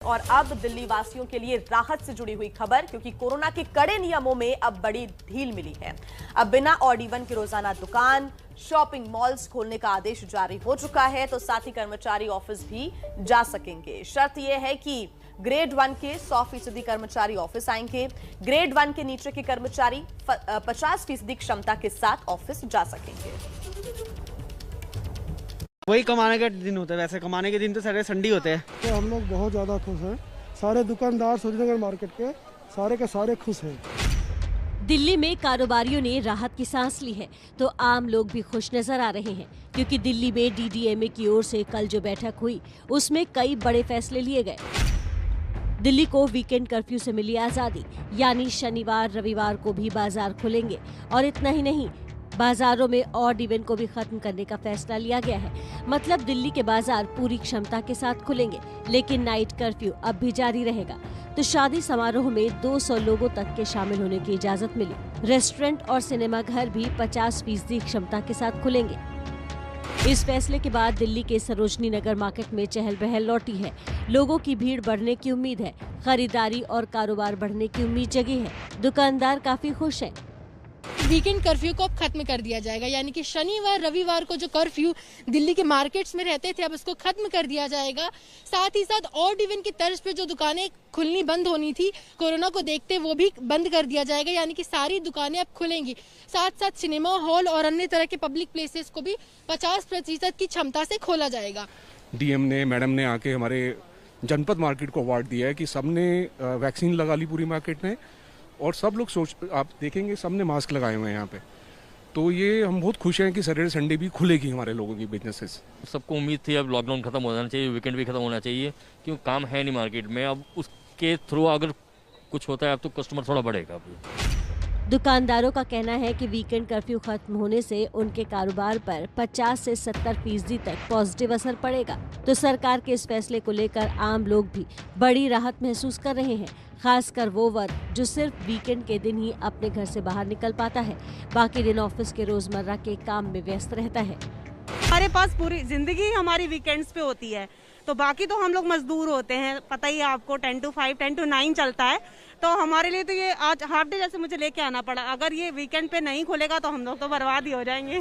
और अब दिल्ली वासियों के लिए राहत से जुड़ी हुई खबर, क्योंकि कोरोना के कड़े नियमों में अब बड़ी ढील मिली है। अब बिना ऑड इवन के रोजाना दुकान, शॉपिंग मॉल्स खोलने का आदेश जारी हो चुका है, तो साथ ही कर्मचारी ऑफिस भी जा सकेंगे। शर्त यह है कि ग्रेड 1 के 100% कर्मचारी ऑफिस आएंगे। ग्रेड 1 के नीचे के कर्मचारी 50% क्षमता के साथ ऑफिस जा सकेंगे। वही कमाने के दिन होते हैं, वैसे कमाने के दिन तो सारे संडे होते हैं। तो हम लोग बहुत ज़्यादा खुश हैं। सारे दुकानदार सूर्यनगर मार्केट के सारे खुश हैं। दिल्ली में कारोबारियों ने राहत की सांस ली है, तो आम लोग भी खुश नजर आ रहे हैं, क्योंकि दिल्ली में डीडीएमए की ओर से कल जो बैठक हुई उसमें कई बड़े फैसले लिए गए। दिल्ली को वीकेंड कर्फ्यू से मिली आजादी, यानी शनिवार रविवार को भी बाजार खुलेंगे। और इतना ही नहीं, बाजारों में ऑड इवन को भी खत्म करने का फैसला लिया गया है। मतलब दिल्ली के बाजार पूरी क्षमता के साथ खुलेंगे, लेकिन नाइट कर्फ्यू अब भी जारी रहेगा। तो शादी समारोह में 200 लोगों तक के शामिल होने की इजाजत मिली। रेस्टोरेंट और सिनेमा घर भी 50% क्षमता के साथ खुलेंगे। इस फैसले के बाद दिल्ली के सरोजनी नगर मार्केट में चहल पहल लौटी है। लोगों की भीड़ बढ़ने की उम्मीद है, खरीदारी और कारोबार बढ़ने की उम्मीद जगी है। दुकानदार काफी खुश हैं। वीकेंड कर्फ्यू को अब खत्म कर दिया जाएगा, यानी कि शनिवार रविवार को जो कर्फ्यू दिल्ली के मार्केट्स में रहते थे, अब उसको खत्म कर दिया जाएगा। साथ ही साथ ऑड इवन की तर्ज पे जो दुकानें खुलनी बंद होनी थी कोरोना को देखते, वो भी बंद कर दिया जाएगा, यानी कि सारी दुकानें अब खुलेंगी। साथ साथ सिनेमा हॉल और अन्य तरह के पब्लिक प्लेसेस को भी 50% की क्षमता से खोला जाएगा। डीएम ने, मैडम ने आके हमारे जनपद मार्केट को अवार्ड दिया है कि सबने वैक्सीन लगा ली पूरी मार्केट में, और सब लोग आप देखेंगे सबने मास्क लगाए हुए हैं यहाँ पे। तो ये हम बहुत खुश हैं कि सैटरडे संडे भी खुलेगी हमारे लोगों की बिजनेसेस। सबको उम्मीद थी अब लॉकडाउन खत्म हो जाना चाहिए, वीकेंड भी खत्म होना चाहिए, क्योंकि काम है नहीं मार्केट में। अब उसके थ्रू अगर कुछ होता है अब तो कस्टमर थोड़ा बढ़ेगा। अभी दुकानदारों का कहना है कि वीकेंड कर्फ्यू खत्म होने से उनके कारोबार पर 50 से 70% तक पॉजिटिव असर पड़ेगा। तो सरकार के इस फैसले को लेकर आम लोग भी बड़ी राहत महसूस कर रहे हैं, खासकर वो वर्ग जो सिर्फ वीकेंड के दिन ही अपने घर से बाहर निकल पाता है, बाकी दिन ऑफिस के रोजमर्रा के काम में व्यस्त रहता है। हमारे पास पूरी जिंदगी हमारी वीकेंड्स पे होती है, तो बाकी तो हम लोग मजदूर होते हैं, पता ही है आपको, 10 to 5, 10 to 9 चलता है। तो हमारे लिए तो ये आज हाफ डे जैसे मुझे लेके आना पड़ा। अगर ये वीकेंड पे नहीं खुलेगा तो हम लोग तो बर्बाद ही हो जाएंगे।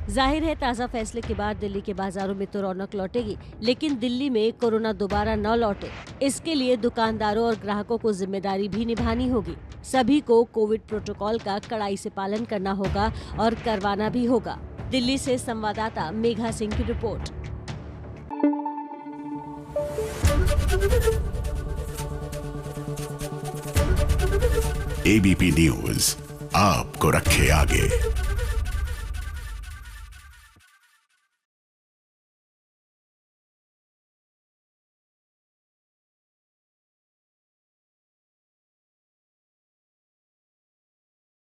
जाहिर है ताज़ा फैसले के बाद दिल्ली के बाजारों में तो रौनक लौटेगी, लेकिन दिल्ली में कोरोना दोबारा न लौटे, इसके लिए दुकानदारों और ग्राहकों को जिम्मेदारी भी निभानी होगी। सभी को कोविड प्रोटोकॉल का कड़ाई से पालन करना होगा और करवाना भी होगा। दिल्ली से संवाददाता मेघा सिंह की रिपोर्ट। एबीपी न्यूज आपको रखे आगे।